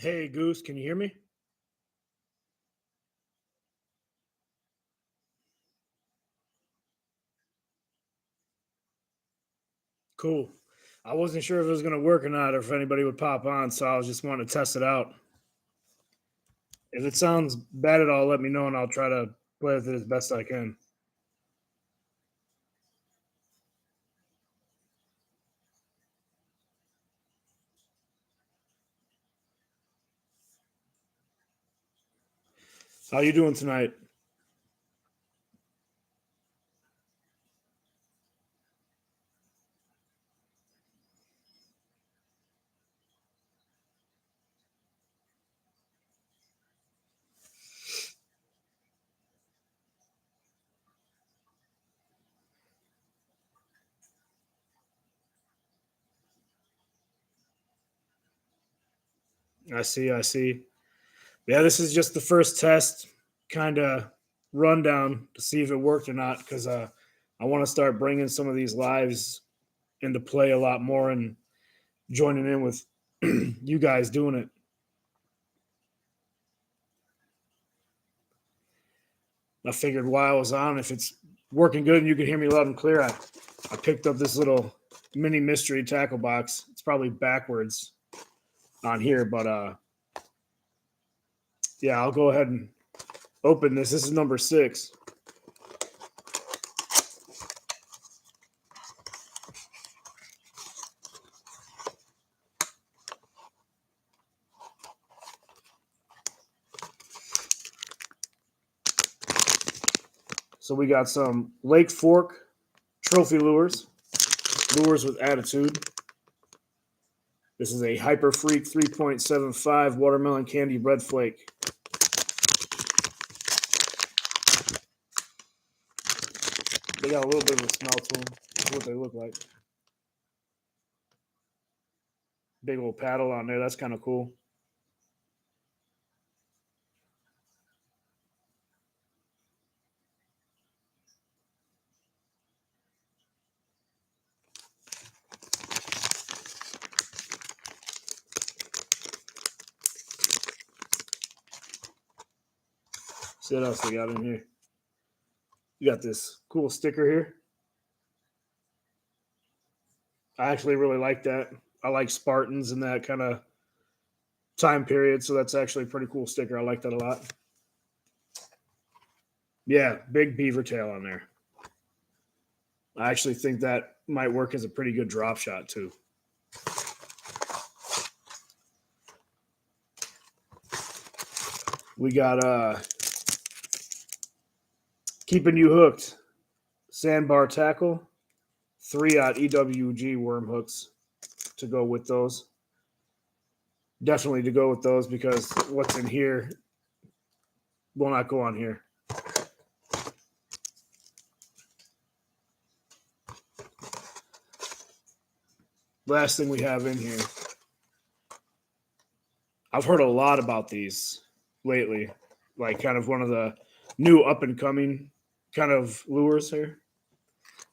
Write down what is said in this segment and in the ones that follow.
Hey, Goose, can you hear me? Cool. I wasn't sure if it was going to work or not, or if anybody would pop on, so I was just wanting to test it out. If it sounds bad at all, let me know, and I'll try to play with it as best I can. How you doing tonight? I see, I see. Yeah, this is just the first test, kind of rundown to see if it worked or not, because I want to start bringing some of these lives into play a lot more and joining in with you guys doing it. I figured while I was on, if it's working good and you can hear me loud and clear, I picked up this little mini mystery tackle box. It's probably backwards on here, but yeah, I'll go ahead and open this. This is number 6. So we got some Lake Fork trophy lures, lures with attitude. This is a Hyper Freak 3.75 watermelon candy red flake. They got a little bit of a smell to them. That's what they look like. Big old paddle on there. That's kind of cool. See what else they got in here. You got this cool sticker here. I actually really like that. I like Spartans in that kind of time period, so that's actually a pretty cool sticker. I like that a lot. Yeah, big beaver tail on there. I actually think that might work as a pretty good drop shot too. We got keeping you hooked sandbar tackle, 3-aught EWG worm hooks to go with those. Definitely to go with those because what's in here will not go on here. Last thing we have in here. I've heard a lot about these lately, like kind of one of the new up and coming kind of lures here.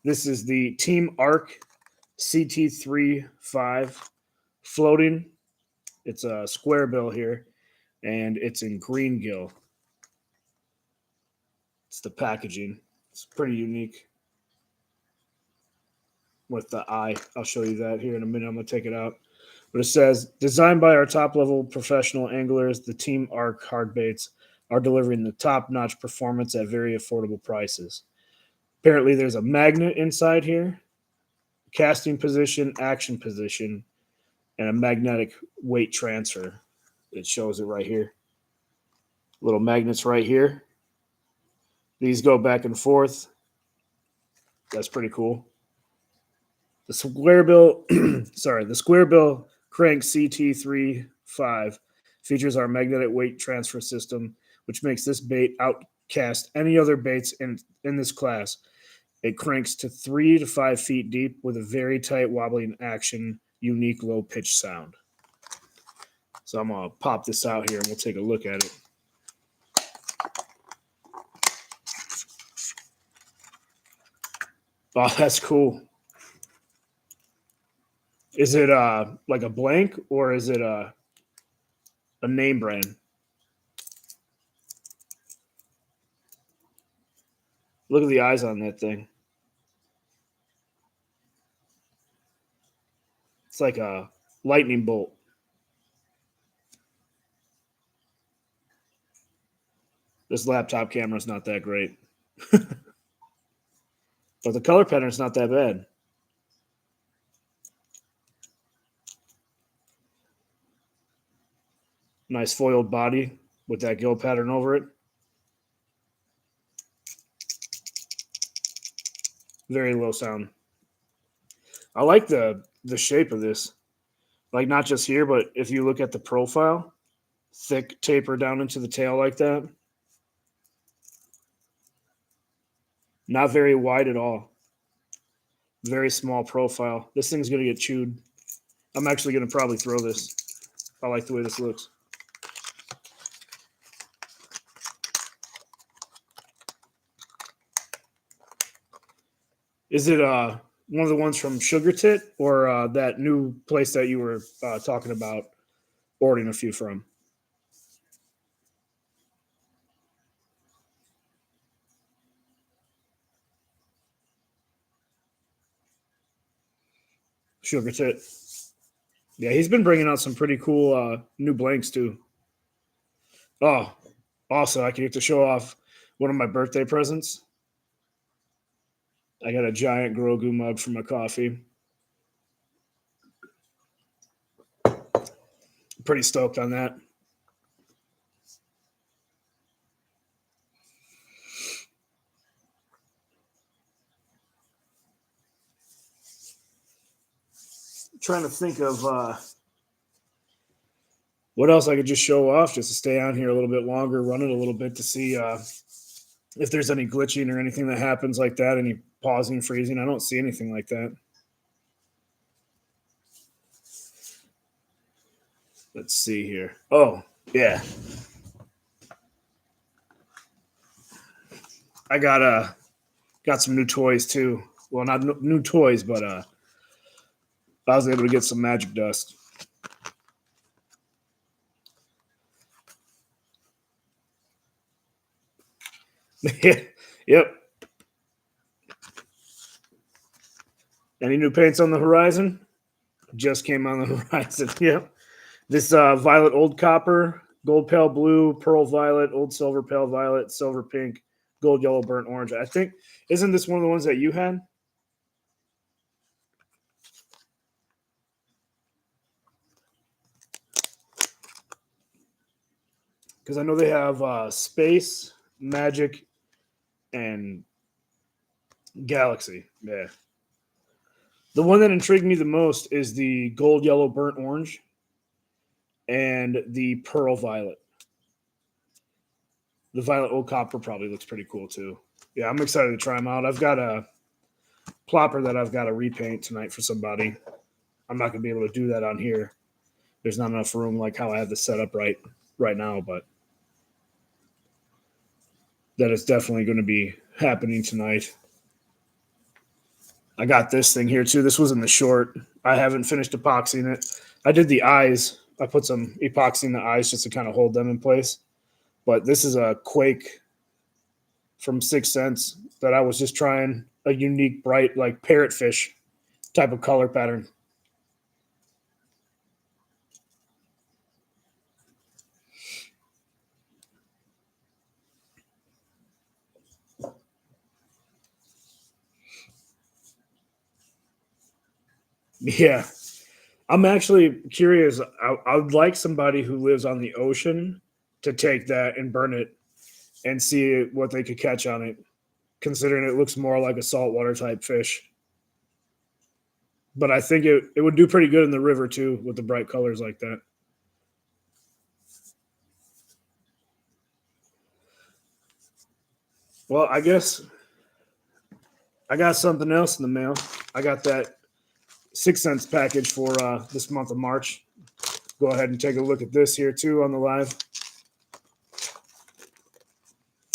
This is the Team Arc CT35 floating. It's a square bill here, and it's in green gill. It's the packaging. It's pretty unique with the eye. I'll show you that here in a minute. I'm going to take it out. But it says, designed by our top level professional anglers, the Team Arc hard baits are delivering the top notch performance at very affordable prices. Apparently, there's a magnet inside here, casting position, action position, and a magnetic weight transfer. It shows it right here. Little magnets right here. These go back and forth. That's pretty cool. The square bill, the square bill crank CT35 features our magnetic weight transfer system, which makes this bait outcast any other baits in this class. It cranks to 3 to 5 feet deep with a very tight wobbling action, unique low pitch sound. So I'm going to pop this out here and we'll take a look at it. Oh, that's cool. Is it like a blank or is it a name brand. Look at the eyes on that thing. It's like a lightning bolt. This laptop camera is not that great. But the color pattern is not that bad. Nice foiled body with that gill pattern over it. Very low sound. I like the shape of this. Like not just here, but if you look at the profile, thick taper down into the tail like that. Not very wide at all. Very small profile. This thing's going to get chewed. I'm actually going to probably throw this. I like the way this looks. Is it one of the ones from Sugar Tit or that new place that you were talking about ordering a few from? Sugar Tit. Yeah, he's been bringing out some pretty cool new blanks too. Oh, also, I can get to show off one of my birthday presents. I got a giant Grogu mug for my coffee. Pretty stoked on that. Trying to think of what else I could just show off just to stay on here a little bit longer, run it a little bit to see if there's any glitching or anything that happens like that, any pausing, freezing. I don't see anything like that. Let's see here. Oh, yeah. I got some new toys too. Well, not new toys, but I was able to get some magic dust. Yep. Any new paints on the horizon? Just came on the horizon. Yep. This violet old copper, gold pale blue, pearl violet, old silver pale violet, silver pink, gold yellow burnt orange. I think, isn't this one of the ones that you had? Because I know they have space, magic, and galaxy. Yeah. The one that intrigued me the most is the gold yellow burnt orange and the pearl violet. The violet old copper probably looks pretty cool too. Yeah, I'm excited to try them out. I've got a plopper that I've got to repaint tonight for somebody. I'm not going to be able to do that on here. There's not enough room like how I have this set up right now, but that is definitely going to be happening tonight. I got this thing here too. This was in the short. I haven't finished epoxying it. I did the eyes. I put some epoxy in the eyes just to kind of hold them in place. But this is a Quake from 6 Cents that I was just trying a unique, bright, like parrotfish type of color pattern. Yeah. I'm actually curious. I would like somebody who lives on the ocean to take that and burn it and see what they could catch on it, considering it looks more like a saltwater type fish. But I think it would do pretty good in the river too with the bright colors like that. Well, I guess I got something else in the mail. I got that 6 Cents package for this month of March. Go ahead and take a look at this here too on the live.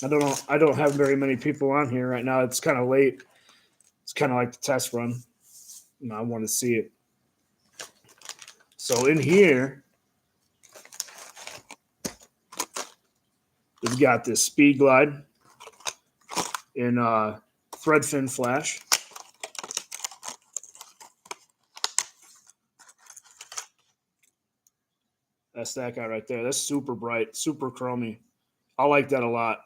I don't have very many people on here right now. It's kind of late. It's kind of like the test run. I want to see it. So in here, We've got this Speed Glide in thread fin flash. That's that guy right there. That's super bright, super chromy. I like that a lot.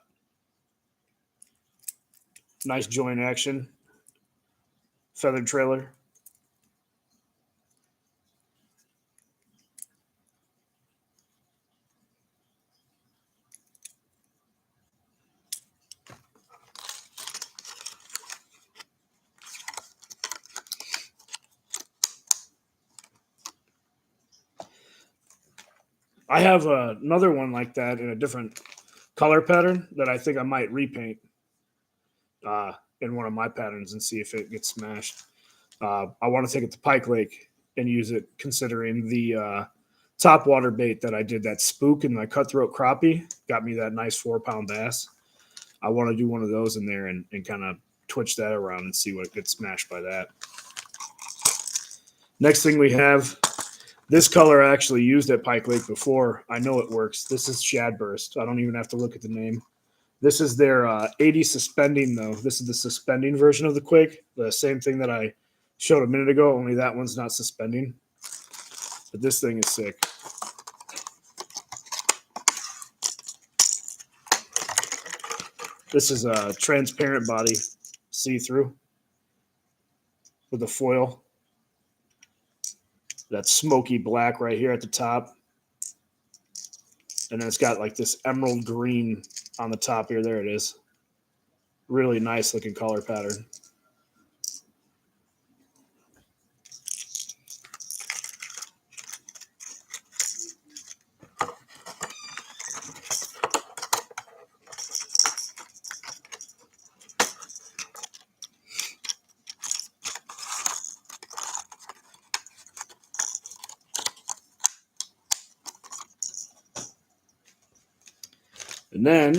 Nice joint action. Feathered trailer. I have another one like that in a different color pattern that I think I might repaint in one of my patterns and see if it gets smashed. I want to take it to Pike Lake and use it, considering the top water bait that I did, that spook in my cutthroat crappie, got me that nice 4-pound bass. I want to do one of those in there and kind of twitch that around and see what gets smashed by that. Next thing we have, this color I actually used at Pike Lake before. I know it works. This is Shad Burst. I don't even have to look at the name. This is their 80 suspending, though. This is the suspending version of the Quake. The same thing that I showed a minute ago, only that one's not suspending. But this thing is sick. This is a transparent body, see-through, with the foil. That smoky black right here at the top. And then it's got like this emerald green on the top here. There it is. Really nice looking color pattern. And then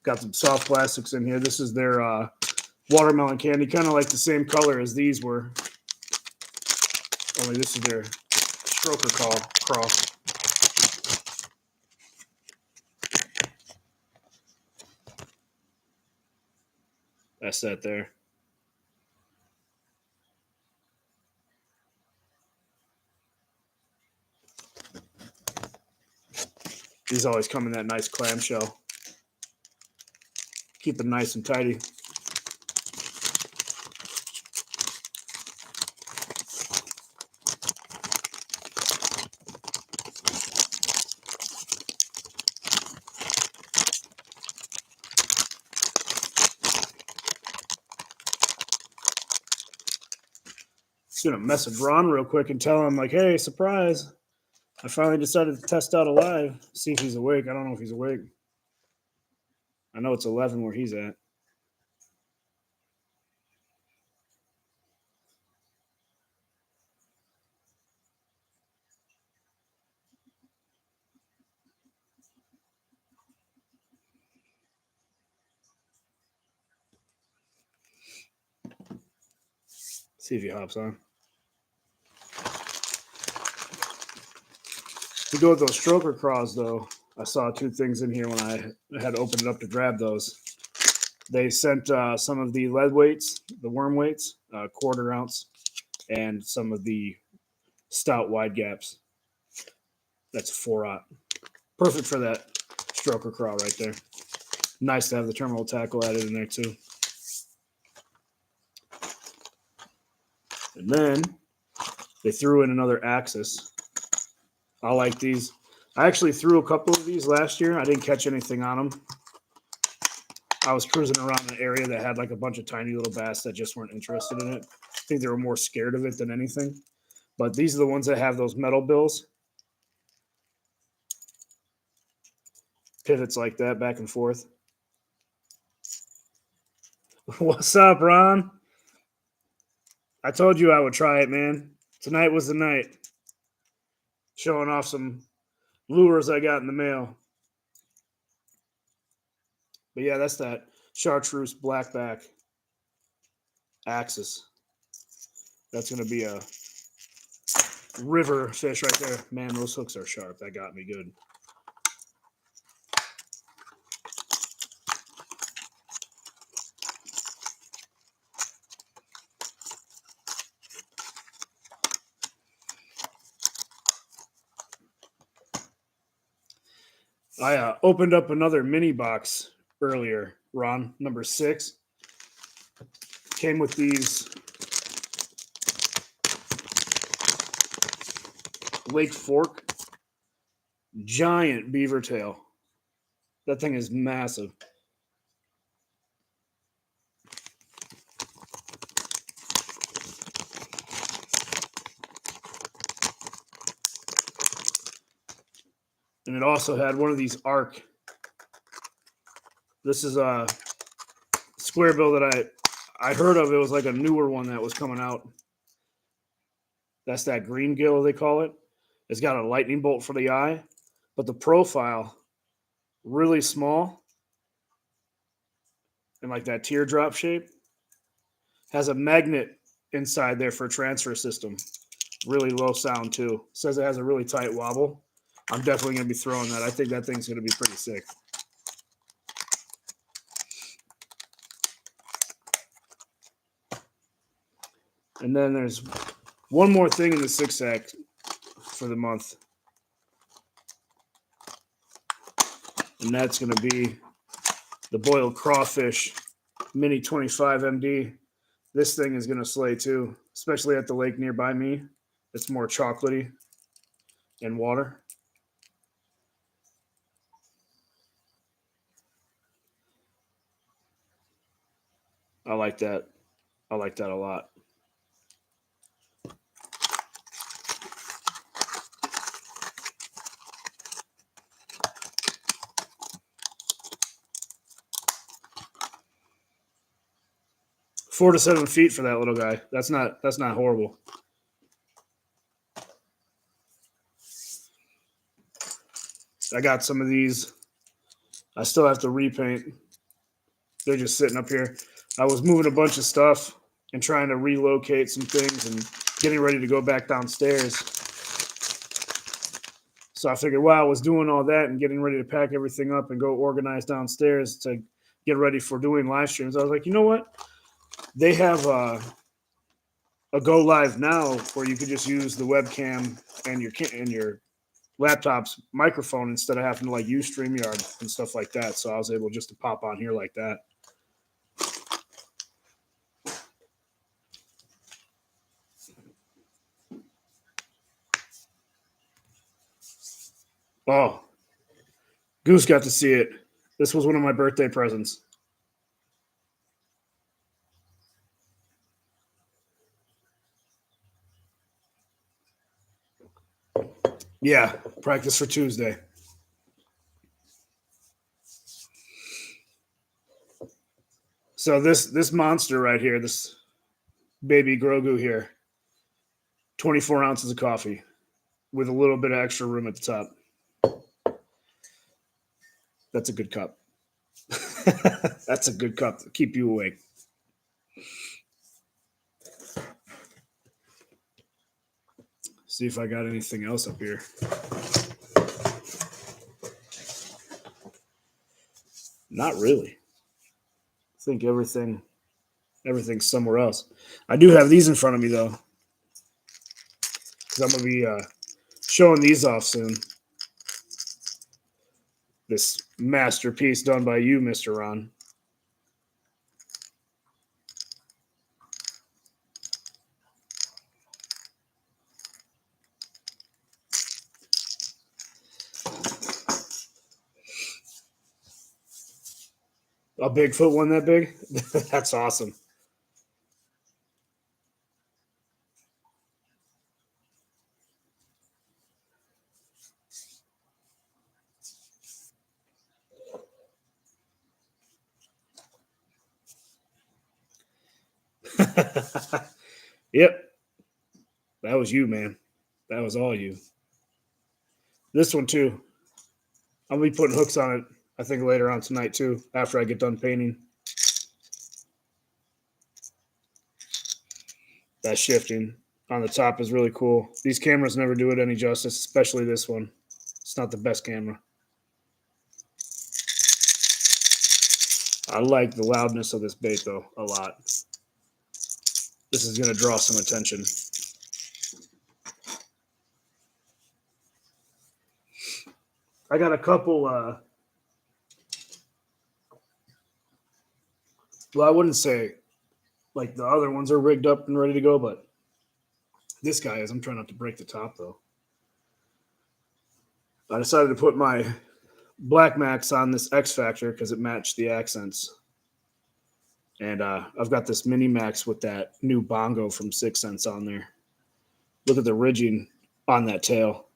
got some soft plastics in here. This is their watermelon candy, kind of like the same color as these were. Only this is their stroker crawl. That's that there. These always come in that nice clamshell. Keep it nice and tidy. Just gonna message Ron real quick and tell him, like, hey, surprise. I finally decided to test out a live, see if he's awake. I don't know if he's awake. I know it's 11 where he's at. See if he hops on. To go with those stroker craws, though, I saw two things in here when I had opened it up to grab those. They sent some of the lead weights, the worm weights, 1/4 ounce, and some of the stout wide gaps. That's 4/0. Perfect for that stroker craw right there. Nice to have the terminal tackle added in there too. And then they threw in another axis. I like these. I actually threw a couple of these last year. I didn't catch anything on them. I was cruising around an area that had like a bunch of tiny little bass that just weren't interested in it. I think they were more scared of it than anything. But these are the ones that have those metal bills. Pivots like that back and forth. What's up, Ron? I told you I would try it, man. Tonight was the night. Showing off some lures I got in the mail. But yeah, that's that chartreuse blackback axis. That's going to be a river fish right there. Man, those hooks are sharp. That got me good. I opened up another mini box earlier, Ron, number 6. Came with these Lake Fork giant beaver tail. That thing is massive. And it also had one of these arc. This is a square bill that I heard of. It was like a newer one that was coming out. That's that green gill, they call it. It's got a lightning bolt for the eye, but the profile, really small and like that teardrop shape, has a magnet inside there for transfer system. Really low sound too. Says it has a really tight wobble. I'm definitely going to be throwing that. I think that thing's going to be pretty sick. And then there's one more thing in the 6-sack for the month. And that's going to be the boiled crawfish mini 25 MD. This thing is going to slay too, especially at the lake nearby me. It's more chocolatey and water. I like that. I like that a lot. $4 to 7 feet for that little guy. That's not horrible. I got some of these. I still have to repaint. They're just sitting up here. I was moving a bunch of stuff and trying to relocate some things and getting ready to go back downstairs. So I figured while I was doing all that and getting ready to pack everything up and go organize downstairs to get ready for doing live streams, I was like, you know what? They have a go live now where you could just use the webcam and your laptop's microphone instead of having to like use StreamYard and stuff like that. So I was able just to pop on here like that. Oh, Goose got to see it. This was one of my birthday presents. Yeah, practice for Tuesday. So this monster right here, this baby Grogu here, 24 ounces of coffee with a little bit of extra room at the top. That's a good cup. That's a good cup to keep you awake. See if I got anything else up here. Not really. I think everything's somewhere else. I do have these in front of me though, because I'm gonna be showing these off soon. This masterpiece done by you, Mr. Ron. A Bigfoot one that big? That's awesome. Yep. That was you, man. That was all you. This one too. I'll be putting hooks on it, I think, later on tonight too, after I get done painting. That shifting on the top is really cool. These cameras never do it any justice, especially this one. It's not the best camera. I like the loudness of this bait though a lot. This is going to draw some attention. I got a couple. Well, I wouldn't say like the other ones are rigged up and ready to go, but this guy is. I'm trying not to break the top though. I decided to put my Black Max on this X Factor because it matched the accents. And I've got this Mini Max with that new bongo from 6 Cents on there. Look at the ridging on that tail.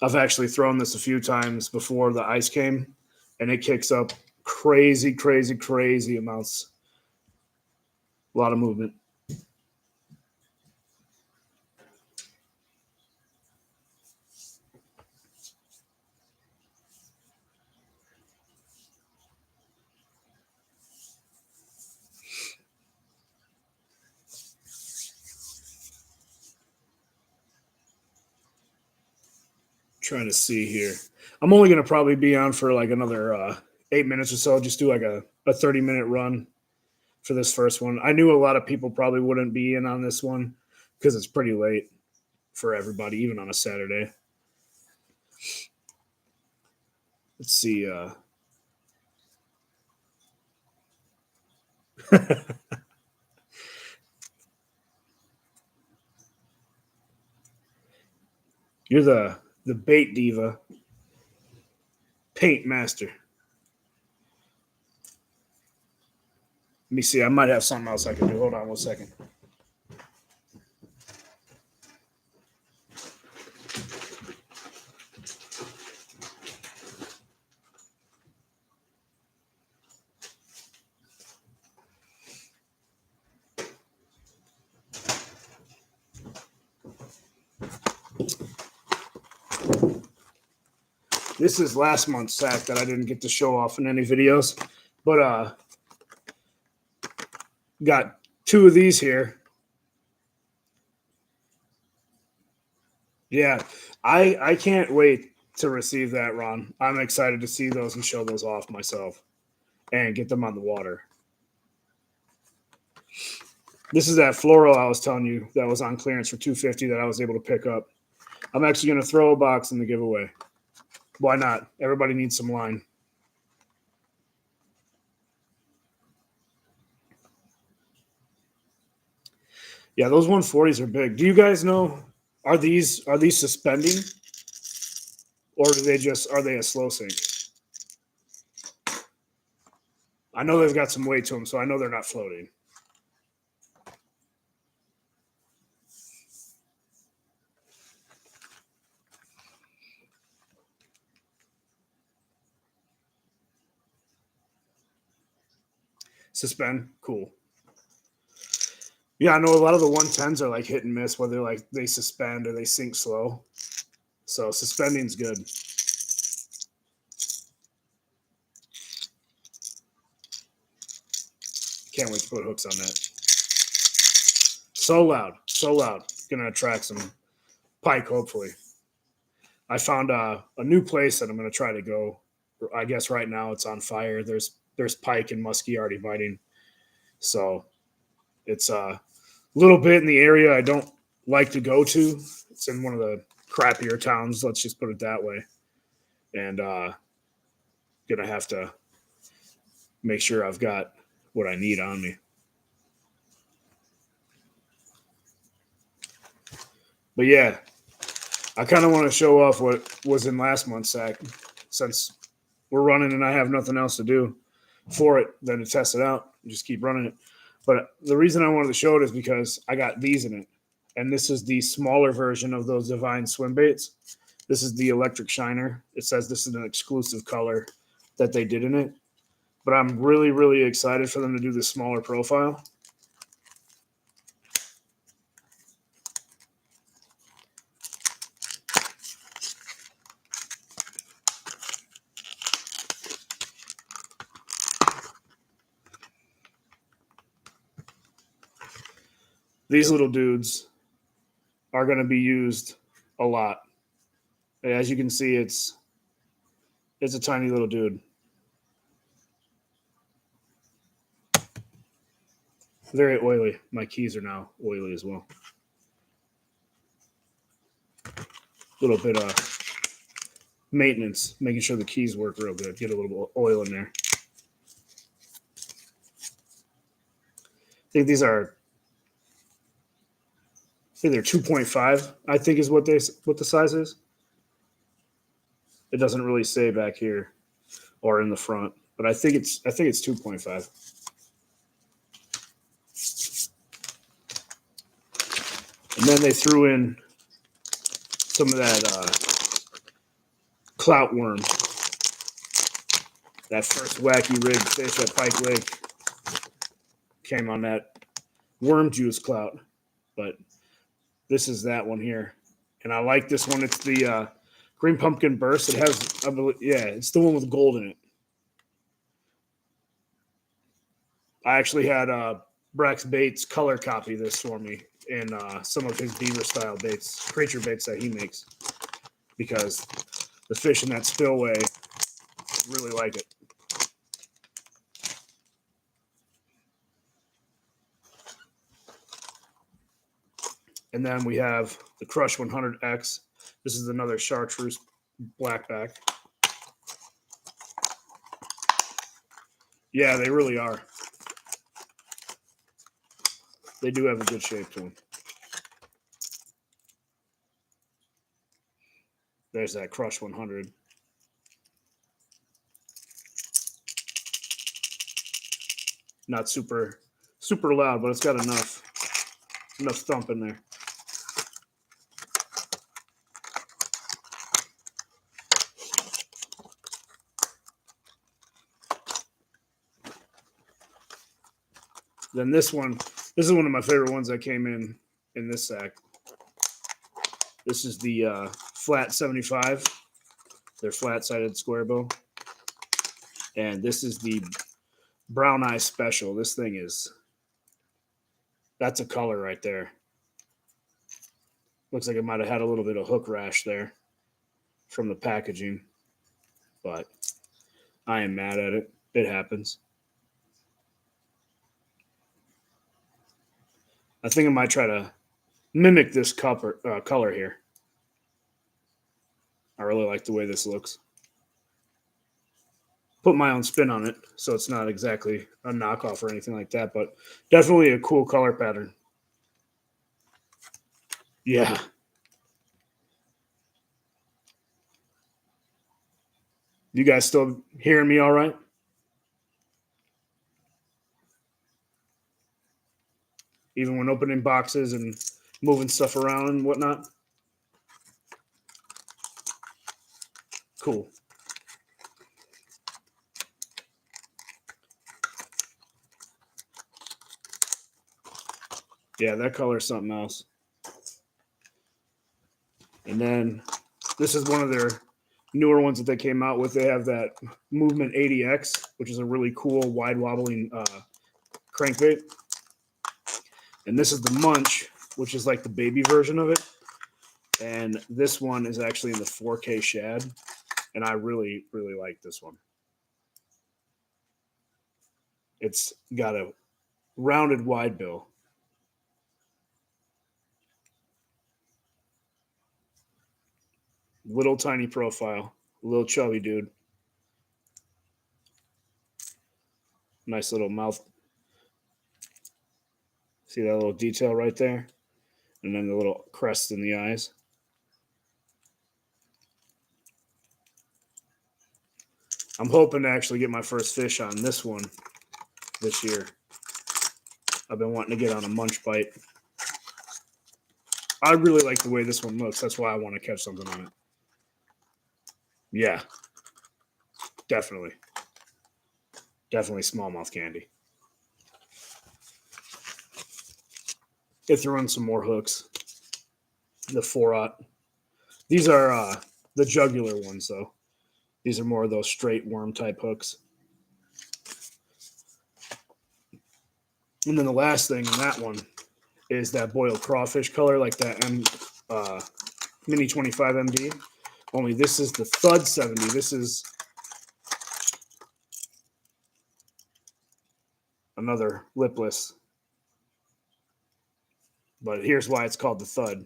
I've actually thrown this a few times before the ice came, and it kicks up crazy, crazy, crazy amounts. A lot of movement. Trying to see here. I'm only going to probably be on for like another 8 minutes or so. Just do like a 30-minute run for this first one. I knew a lot of people probably wouldn't be in on this one because it's pretty late for everybody, even on a Saturday. Let's see. You're the bait diva, paint master. Let me see. I might have something else I can do. Hold on 1 second. This is last month's sack that I didn't get to show off in any videos, but got 2 of these here. Yeah, I can't wait to receive that, Ron. I'm excited to see those and show those off myself and get them on the water. This is that floral I was telling you that was on clearance for $250 that I was able to pick up. I'm actually going to throw a box in the giveaway. Why not? Everybody needs some line. Yeah, those 140s are big. Do you guys know, are these suspending, or are they a slow sink? I know they've got some weight to them, so I know they're not floating. Suspend, cool. Yeah, I know a lot of the 110s are like hit and miss, whether like they suspend or they sink slow. So suspending's good. Can't wait to put hooks on that. So loud, so loud. Gonna attract some pike, hopefully. I found a new place that I'm gonna try to go. I guess right now it's on fire. There's pike and muskie already biting. So it's a little bit in the area I don't like to go to. It's in one of the crappier towns, let's just put it that way. And gonna have to make sure I've got what I need on me. But yeah, I kind of want to show off what was in last month's sack since we're running and I have nothing else to do for it than to test it out. Just keep running it. But the reason I wanted to show it is because I got these in it. And this is the smaller version of those Divine swim baits. This is the electric shiner. It says this is an exclusive color that they did in it. But I'm really, really excited for them to do this smaller profile. These little dudes are going to be used a lot. As you can see, it's a tiny little dude. Very oily. My keys are now oily as well. little bit of maintenance, making sure the keys work real good. Get a little oil in there. I think these are, I think they're 2.5. I think is what the size is. It doesn't really say back here or in the front, but I think it's 2.5. And then they threw in some of that clout worm. That first wacky rig fish at Pike Lake came on that worm juice clout, but this is that one here, and I like this one. It's the green pumpkin burst. It has, I believe, yeah, it's the one with gold in it. I actually had Brax Baits color copy this for me in some of his beaver style baits, creature baits that he makes, because the fish in that spillway really like it. And then we have the Crush 100X. This is another chartreuse blackback. Yeah, they really are. They do have a good shape to them. There's that Crush 100. Not super loud, but it's got enough thump in there. Then this is one of my favorite ones that came in this sack. This is the Flat 75. They're flat-sided square bow. And this is the Brown Eye Special. This thing is, that's a color right there. Looks like it might have had a little bit of hook rash there from the packaging, but I am mad at it. It happens. I think I might try to mimic this color here. I really like the way this looks. Put my own spin on it, so it's not exactly a knockoff or anything like that, but definitely a cool color pattern. Yeah. You guys still hearing me all right? Even when opening boxes and moving stuff around and whatnot? Cool. Yeah, that color is something else. And then this is one of their newer ones that they came out with. They have that Movement 80X, which is a really cool wide wobbling crankbait. And this is the Munch, which is like the baby version of it. And this one is actually in the 4K shad. And I really, really like this one. It's got a rounded wide bill. Little tiny profile. Little chubby dude. Nice little mouth. See that little detail right there? And then the little crest in the eyes. I'm hoping to actually get my first fish on this one this year. I've been wanting to get on a munch bite. I really like the way this one looks. That's why I want to catch something on it. Yeah. Definitely. Definitely smallmouth candy. They threw in some more hooks. The 4-aught. These are the jugular ones, though. These are more of those straight worm type hooks. And then the last thing in that one is that boiled crawfish color, like that Mini 25 MD. Only this is the Thud 70. This is another lipless. But here's why it's called the Thud.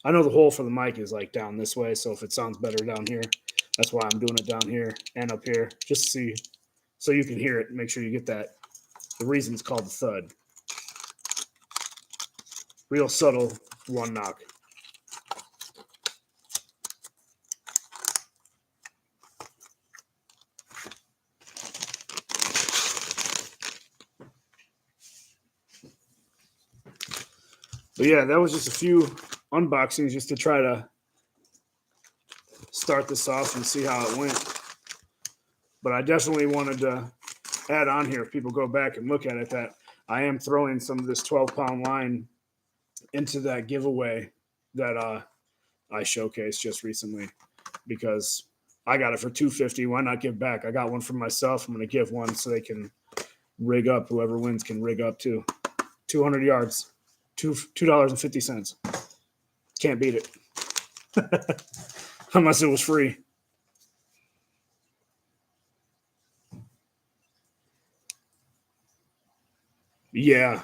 I know the hole for the mic is like down this way, so if it sounds better down here, that's why I'm doing it down here and up here, just to see, so you can hear it. Make sure you get that. The reason it's called the thud. Real subtle one knock. But yeah, that was just a few unboxings just to try to start this off and see how it went. But I definitely wanted to add on here, if people go back and look at it, that I am throwing some of this 12-pound line into that giveaway that I showcased just recently, because I got it for $250. Why not give back? I got one for myself. I'm going to give one so they can rig up. Whoever wins can rig up too. 200 yards, $2.50. Can't beat it. Unless it was free. Yeah.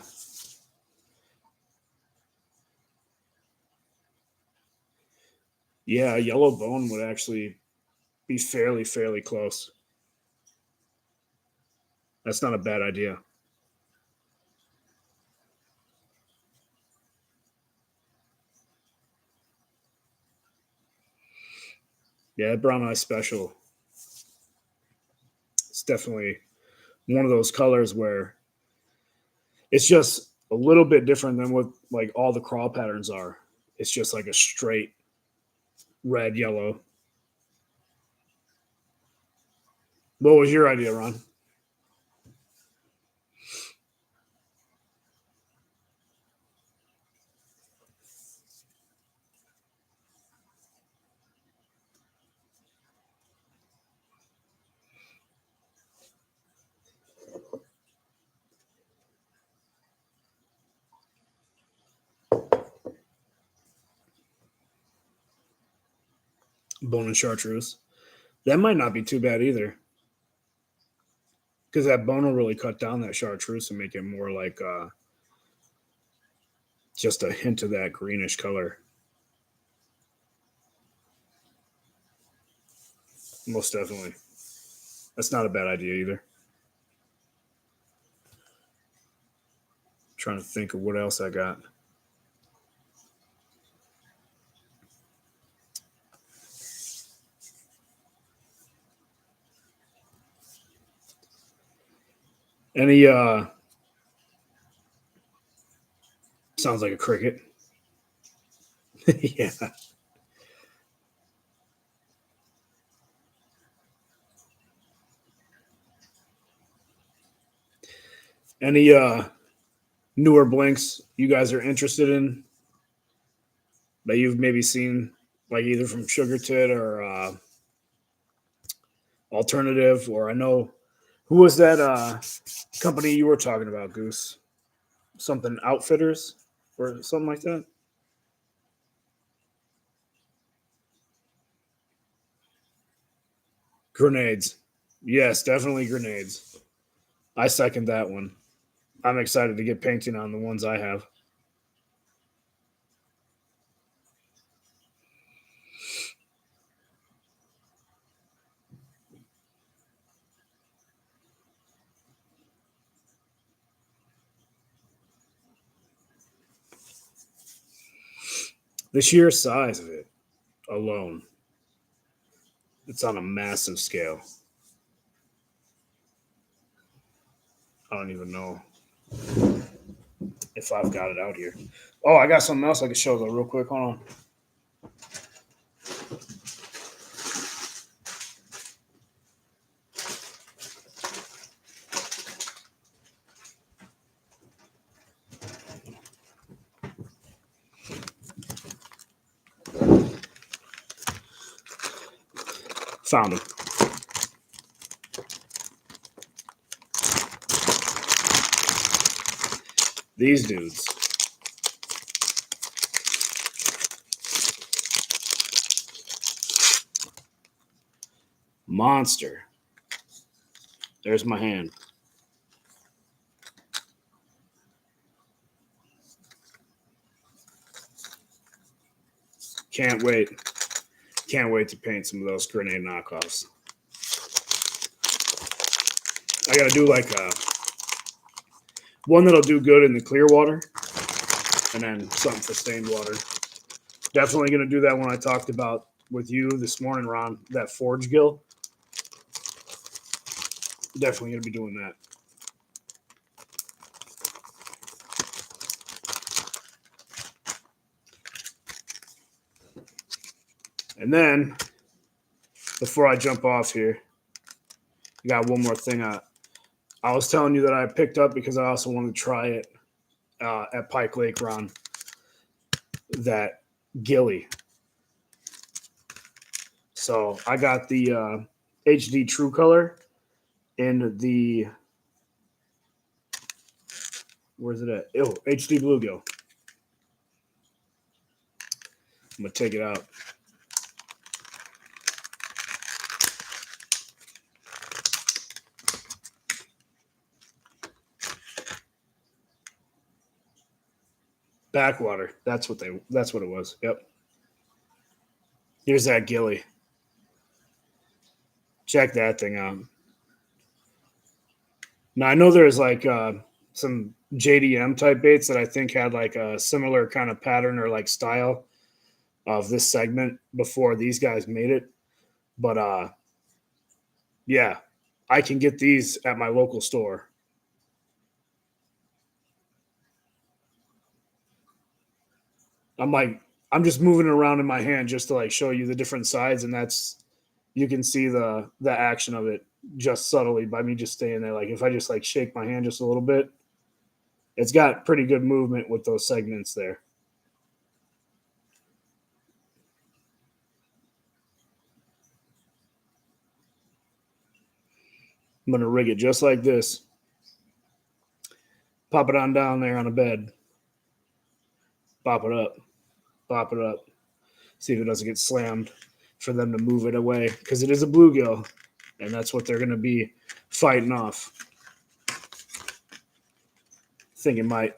Yeah, a yellow bone would actually be fairly close. That's not a bad idea. Yeah, brown eye special. It's definitely one of those colors where it's just a little bit different than what like all the crawl patterns are. It's just like a straight red, yellow. What was your idea, Ron? Bone and chartreuse. That might not be too bad either, because that bone will really cut down that chartreuse and make it more like just a hint of that greenish color. Most definitely. That's not a bad idea either. I'm trying to think of what else I got. Any sounds like a cricket. Yeah. Any newer blinks you guys are interested in that you've maybe seen, like either from Sugar Tit or Alternative, or I know who was that company you were talking about, Goose? Something Outfitters or something like that. Grenades. Yes, definitely grenades. I second that one. I'm excited to get painting on the ones I have. The sheer size of it alone, it's on a massive scale. I don't even know if I've got it out here. Oh, I got something else I can show though, real quick. Hold on. Found them. These dudes. Monster. There's my hand. Can't wait. Can't wait to paint some of those grenade knockoffs. I got to do like one that'll do good in the clear water, and then something for stained water. Definitely going to do that one I talked about with you this morning, Ron, that forge gill. Definitely going to be doing that. And then, before I jump off here, I got one more thing. I was telling you that I picked up because I also wanted to try it at Pike Lake, Ron. That Gilly. So I got the HD True Color in the, where's it at? Oh, HD Bluegill. I'm going to take it out. Backwater. That's what it was. Yep. Here's that Gilly. Check that thing out. Now I know there's like some JDM type baits that I think had like a similar kind of pattern or like style of this segment before these guys made it. But yeah, I can get these at my local store. I'm just moving it around in my hand just to like show you the different sides, and you can see the action of it just subtly by me just staying there. Like if I just like shake my hand just a little bit, it's got pretty good movement with those segments there. I'm going to rig it just like this. Pop it on down there on a bed. Pop it up. Pop it up. See if it doesn't get slammed for them to move it away, because it is a bluegill, and that's what they're going to be fighting off. I think it might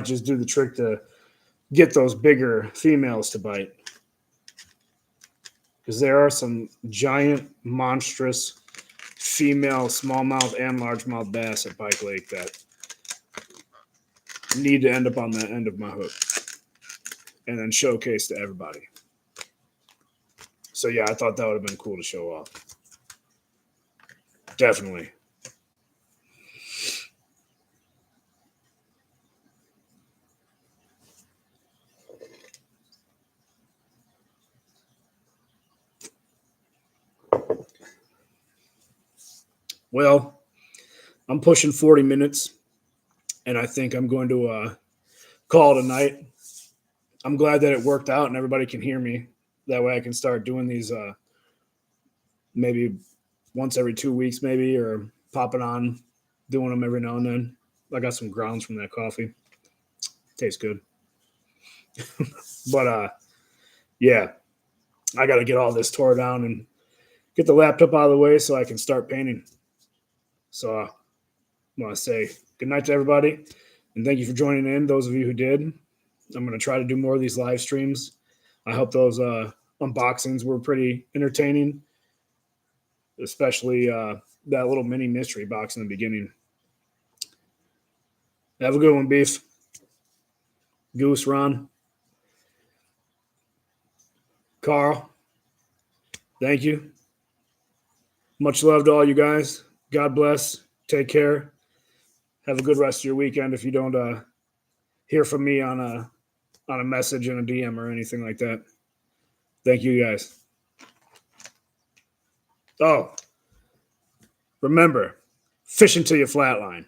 just do the trick to get those bigger females to bite, because there are some giant, monstrous female smallmouth and largemouth bass at Pike Lake that need to end up on that end of my hook and then showcase to everybody. So yeah, I thought that would have been cool to show off. Definitely. Well, I'm pushing 40 minutes, and I think I'm going to call it a night. I'm glad that it worked out and everybody can hear me. That way I can start doing these maybe once every 2 weeks, maybe, or popping on, doing them every now and then. I got some grounds from that coffee. Tastes good. But yeah, I got to get all this tore down and get the laptop out of the way so I can start painting. So I want to say good night to everybody, and thank you for joining in, those of you who did. I'm going to try to do more of these live streams. I hope those unboxings were pretty entertaining, especially that little mini mystery box in the beginning. Have a good one, Beef. Goose, Ron. Carl, thank you. Much love to all you guys. God bless. Take care. Have a good rest of your weekend if you don't hear from me on a message in a DM or anything like that. Thank you, guys. Oh, remember, fish until you flatline.